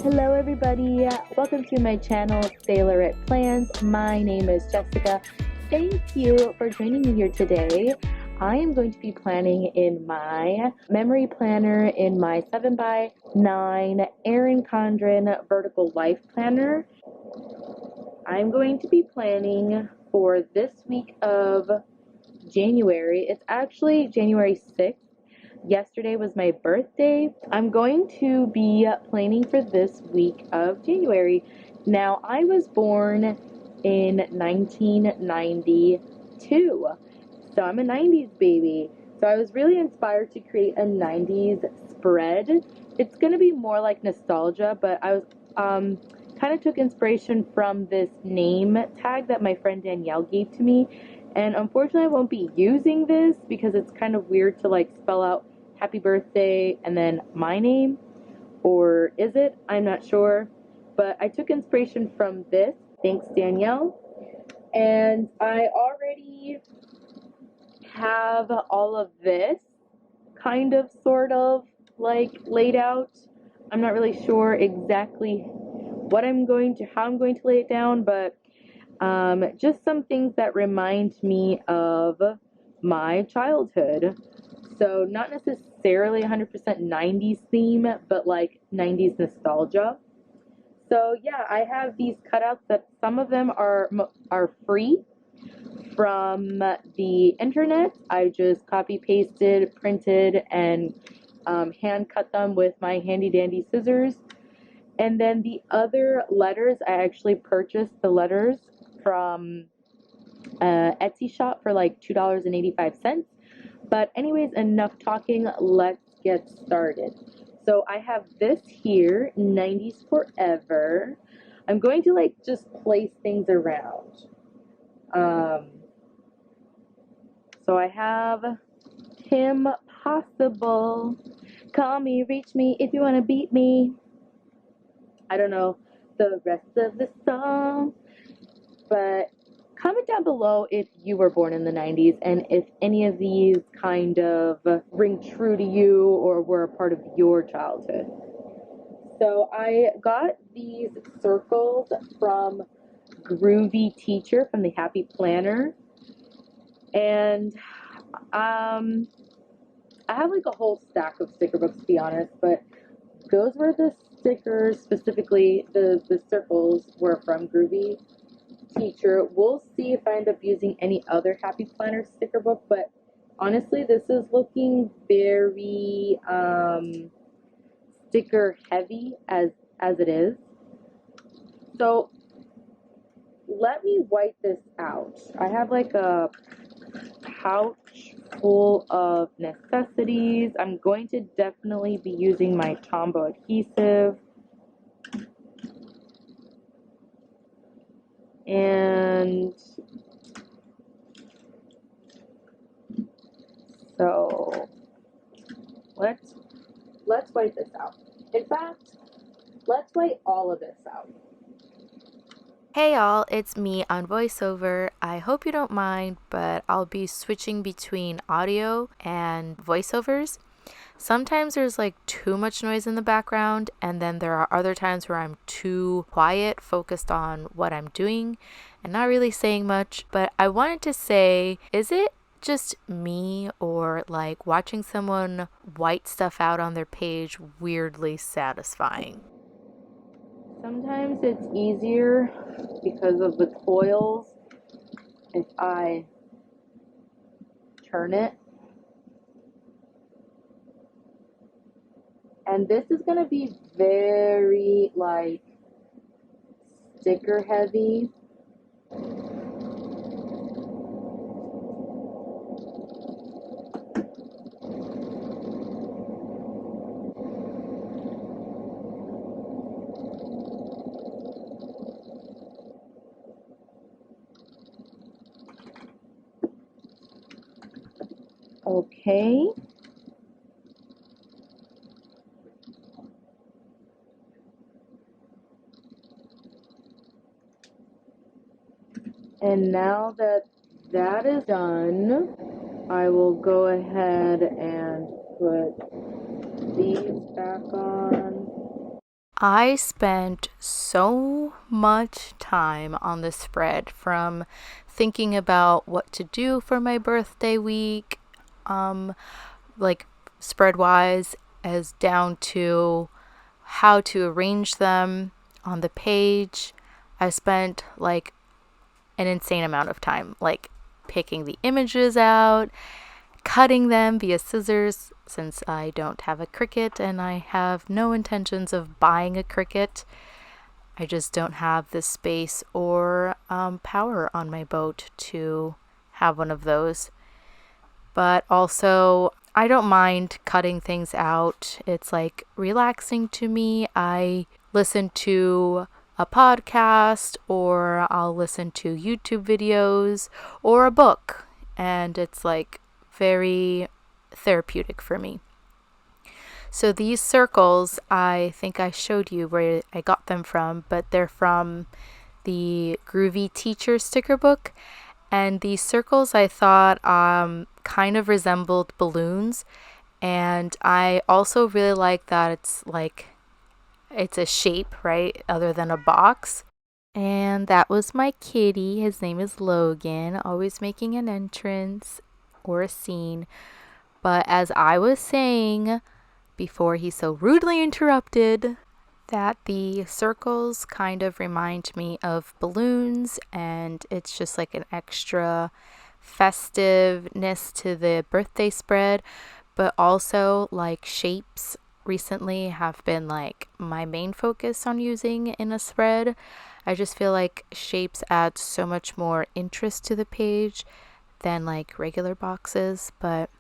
Hello everybody, welcome to my channel Sailorette.Plans. My name is Jessica. Thank you for joining me here today. I am going to be planning in my memory planner in my 7x9 Erin Condren vertical life planner. I'm going to be planning for this week of January. It's actually January 6th. Yesterday was my birthday. I'm going to be planning for this week of January. Now, I was born in 1992, so I'm a 90s baby. So I was really inspired to create a 90s spread. It's going to be more like nostalgia, but I was kind of took inspiration from this name tag that my friend Danielle gave to me. And unfortunately, I won't be using this because it's kind of weird to like spell out happy birthday and then my name. Or is it? I'm not sure. But I took inspiration from this. Thanks, Danielle. And I already have all of this kind of, sort of, like laid out. I'm not really sure exactly how I'm going to lay it down, but just some things that remind me of my childhood. So not necessarily 100% 90s theme, but like 90s nostalgia. So yeah, I have these cutouts that some of them are free from the internet. I just copy pasted, printed, and hand cut them with my handy dandy scissors. And then the other letters, I actually purchased the letters from Etsy shop for like $2.85. But anyways, enough talking, let's get started. So I have this here, 90s Forever. I'm going to like just place things around. So I have Kim Possible. Call me, reach me if you want to beat me. I don't know the rest of the song, but comment down below if you were born in the 90s and if any of these kind of ring true to you or were a part of your childhood. So I got these circles from Groovy Teacher from the Happy Planner. And I have like a whole stack of sticker books, to be honest, but those were the stickers, specifically the circles were from Groovy Teacher. We'll see if I end up using any other Happy Planner sticker book, but honestly, this is looking very sticker heavy as it is. So let me white this out. I have like a pouch full of necessities. I'm going to definitely be using my Tombow adhesive. And so let's white this out. In fact, let's white all of this out. Hey y'all, it's me on voiceover. I hope you don't mind, but I'll be switching between audio and voiceovers. Sometimes there's like too much noise in the background, and then there are other times where I'm too quiet, focused on what I'm doing, and not really saying much. But I wanted to say, is it just me or like watching someone white stuff out on their page weirdly satisfying? Sometimes it's easier because of the coils if I turn it. And this is going to be very like sticker heavy. Okay. And now that that is done, I will go ahead and put these back on. I spent so much time on this spread, from thinking about what to do for my birthday week, like spread wise, as down to how to arrange them on the page. I spent like an insane amount of time, like picking the images out, cutting them via scissors, since I don't have a Cricut and I have no intentions of buying a Cricut. I just don't have the space or power on my boat to have one of those. But also, I don't mind cutting things out. It's like relaxing to me. I listen to a podcast, or I'll listen to YouTube videos or a book, and it's like very therapeutic for me. So these circles, I think I showed you where I got them from, but they're from the Groovy Teacher sticker book. And these circles I thought kind of resembled balloons. And I also really like that it's a shape, right? Other than a box. And that was my kitty. His name is Logan, always making an entrance or a scene. But as I was saying before he so rudely interrupted, that the circles kind of remind me of balloons, and it's just like an extra festiveness to the birthday spread. But also, like, shapes recently have been like my main focus on using in a spread. I just feel like shapes add so much more interest to the page than like regular boxes. But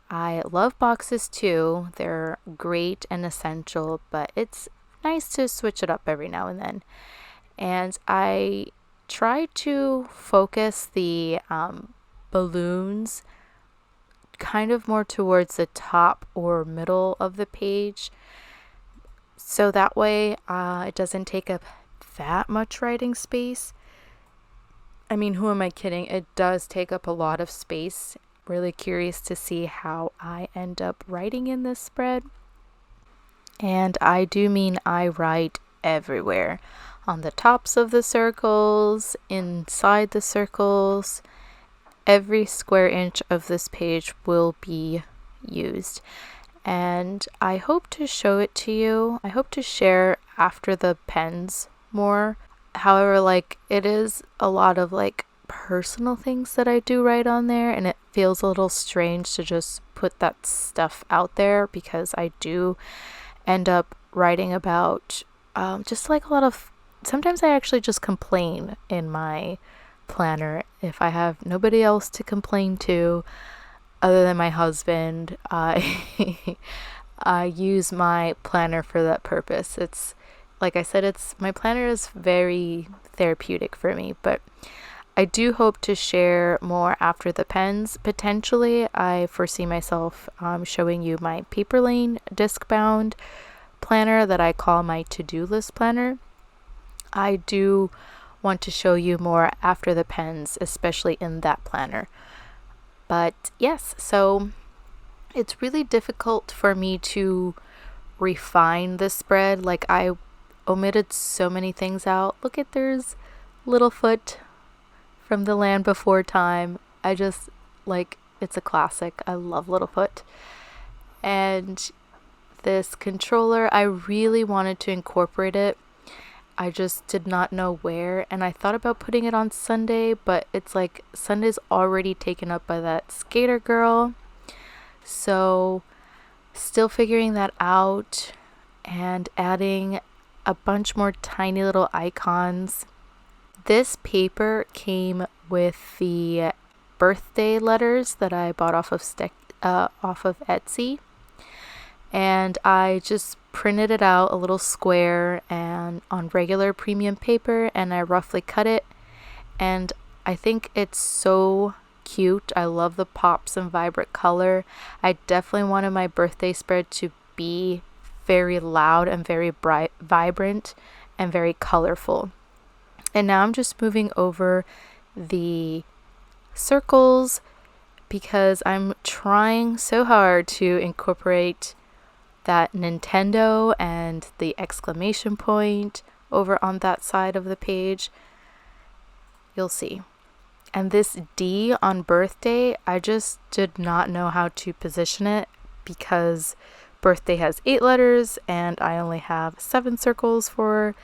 I love boxes too. They're great and essential, but it's nice to switch it up every now and then. And I try to focus the balloons kind of more towards the top or middle of the page, so that way it doesn't take up that much writing space. I mean, who am I kidding? It does take up a lot of space. Really curious to see how I end up writing in this spread. And I do mean I write everywhere. On the tops of the circles, inside the circles. Every square inch of this page will be used. And I hope to show it to you. I hope to share after the pens more. However, like, it is a lot of like personal things that I do write on there, and it feels a little strange to just put that stuff out there, because I do end up writing about just like a lot of, sometimes I actually just complain in my planner. If I have nobody else to complain to other than my husband, I I use my planner for that purpose. It's like I said, it's my planner is very therapeutic for me. But I do hope to share more after the pens. Potentially, I foresee myself showing you my paper lane disc bound planner that I call my to-do list planner. I do want to show you more after the pens, especially in that planner. But yes, so it's really difficult for me to refine the spread. Like, I omitted so many things out. Look at, there's Littlefoot from The Land Before Time. I just, like, it's a classic. I love Littlefoot. And this controller, I really wanted to incorporate it. I just did not know where, and I thought about putting it on Sunday, but it's like Sunday's already taken up by that skater girl. So still figuring that out and adding a bunch more tiny little icons. This paper came with the birthday letters that I bought off of Etsy. And I just printed it out a little square and on regular premium paper, and I roughly cut it, and I think it's so cute. I love the pops and vibrant color. I definitely wanted my birthday spread to be very loud and very bright, vibrant, and very colorful. And now I'm just moving over the circles because I'm trying so hard to incorporate that Nintendo and the exclamation point over on that side of the page. You'll see. And this D on birthday, I just did not know how to position it because birthday has 8 letters and I only have 7 circles for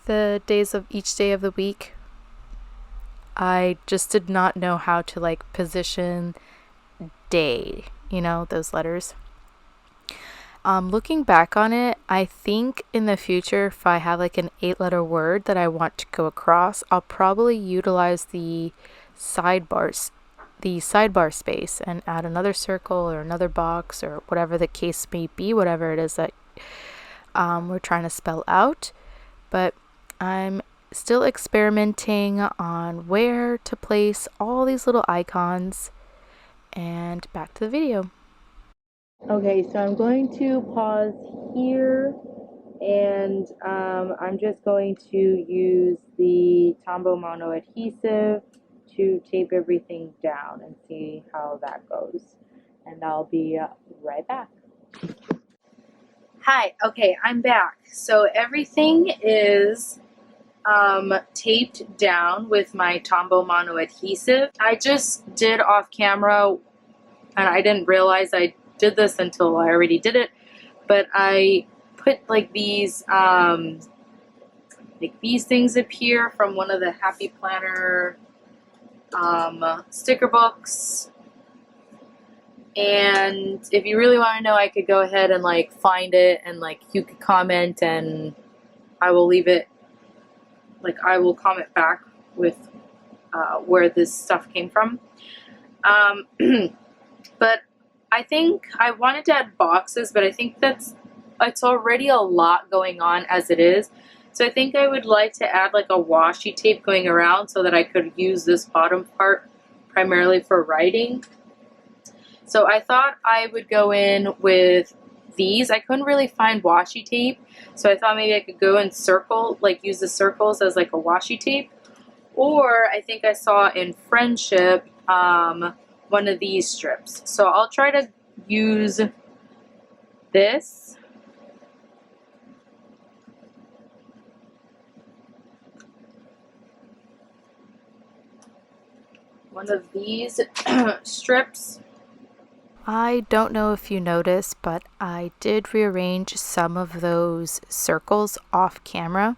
the days of each day of the week. I just did not know how to like position day, you know, those letters. Looking back on it, I think in the future, if I have like an 8-letter word that I want to go across, I'll probably utilize the sidebar space and add another circle or another box or whatever the case may be, whatever it is that we're trying to spell out. But I'm still experimenting on where to place all these little icons. And back to the video. Okay, so I'm going to pause here, and I'm just going to use the Tombow Mono adhesive to tape everything down and see how that goes. And I'll be right back. Hi, okay, I'm back. So everything is taped down with my Tombow Mono adhesive. I just did off camera, and I didn't realize I did this until I already did it, but I put like these things up here from one of the Happy Planner sticker books. And if you really want to know, I could go ahead and like find it, and like you could comment, and I will leave it, like I will comment back with where this stuff came from. But I think I wanted to add boxes, but I think it's already a lot going on as it is. So I think I would like to add like a washi tape going around so that I could use this bottom part primarily for writing. So I thought I would go in with these. I couldn't really find washi tape, so I thought maybe I could go and use the circles as like a washi tape. Or I think I saw in Friendship one of these strips. So I'll try to use this. One of these strips. I don't know if you noticed, but I did rearrange some of those circles off camera.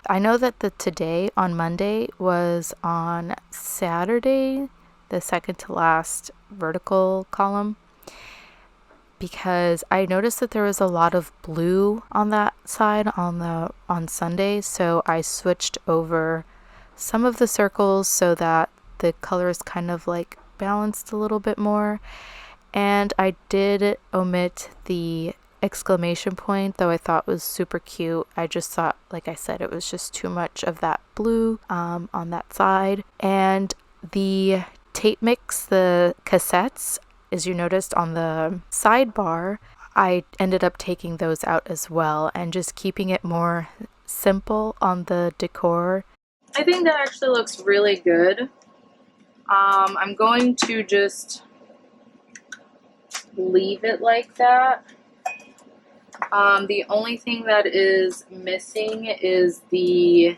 I know that the today on Monday was on Saturday, the second to last vertical column, because I noticed that there was a lot of blue on that side on Sunday, so I switched over some of the circles so that the colors kind of like balanced a little bit more. And I did omit the exclamation point, though I thought was super cute. I just thought, like I said, it was just too much of that blue on that side. And the tape mix, the cassettes, as you noticed on the sidebar, I ended up taking those out as well and just keeping it more simple on the decor. I think that actually looks really good. I'm going to just leave it like that. The only thing that is missing is the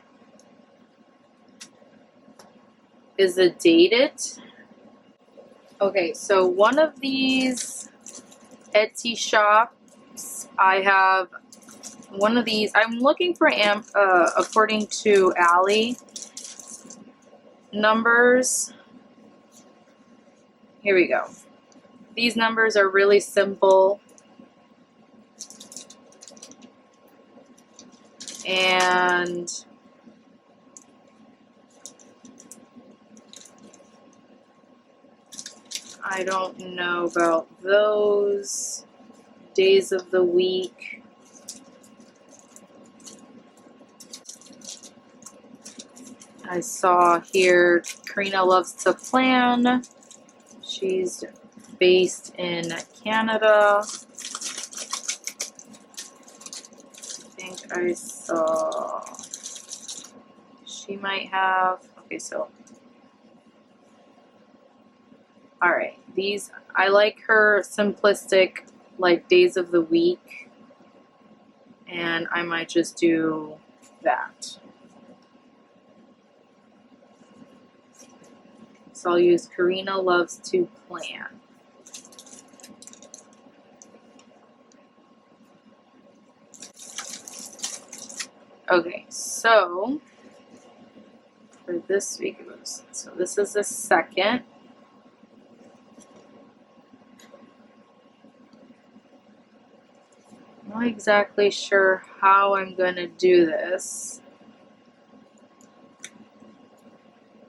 dated. Okay, so one of these Etsy shops, I have one of these. I'm looking for according to Allie numbers. Here we go. These numbers are really simple, and I don't know about those days of the week. I saw here Karina loves to plan. She's based in Canada. I think I saw she might have, okay, so all right, these, I like her simplistic like days of the week, and I might just do that. So I'll use Karina Loves to Plan. Okay, so for this week, so this is the second. I'm not exactly sure how I'm going to do this.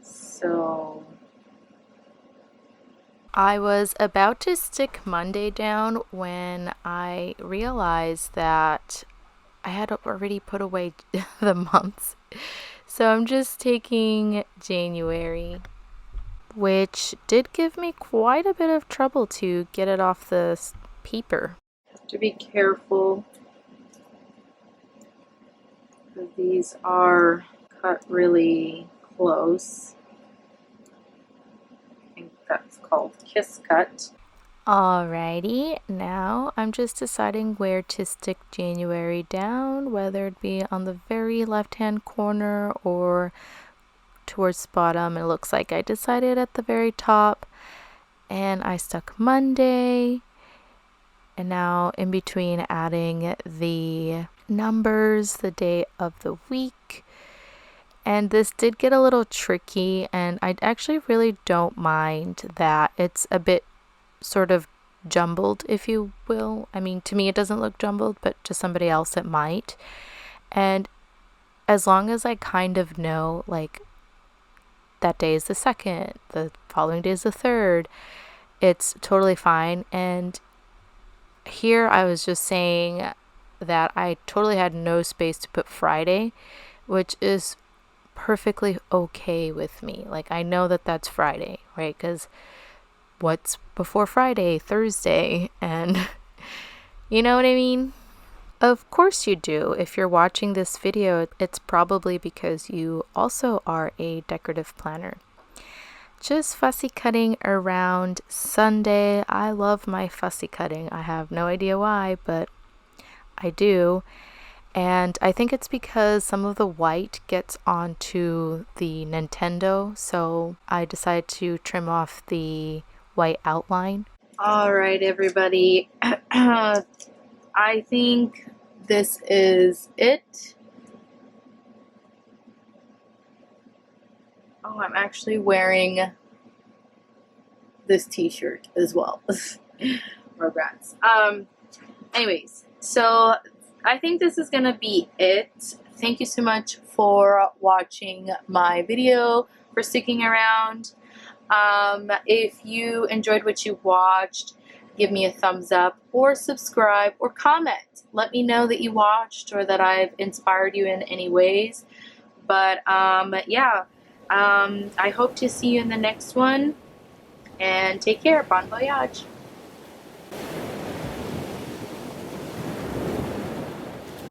So I was about to stick Monday down when I realized that I had already put away the months. So I'm just taking January, which did give me quite a bit of trouble to get it off the paper. have to be careful because these are cut really close. I think that's called kiss cut. Alrighty, now I'm just deciding where to stick January down, whether it be on the very left-hand corner or towards the bottom. It looks like I decided at the very top, and I stuck Monday, and now in between adding the numbers, the day of the week. And this did get a little tricky, and I actually really don't mind that it's a bit sort of jumbled, if you will. I mean, to me it doesn't look jumbled, but to somebody else it might. And as long as I kind of know, like, that day is the second, the following day is the third, it's totally fine. And here I was just saying that I totally had no space to put Friday, which is perfectly okay with me. Like, I know that that's Friday, right? Because what's before Friday? Thursday. And you know what I mean? Of course you do. If you're watching this video, it's probably because you also are a decorative planner. Just fussy cutting around Sunday. I love my fussy cutting. I have no idea why, but I do. And I think it's because some of the white gets onto the Nintendo, so I decided to trim off the white outline. All right, everybody. I think this is it. Oh, I'm actually wearing this t-shirt as well. Regrets. Anyways, so I think this is gonna be it. Thank you so much for watching my video, for sticking around. If you enjoyed what you watched, give me a thumbs up or subscribe or comment. Let me know that you watched or that I've inspired you in any ways. But yeah, I hope to see you in the next one, and take care. Bon voyage.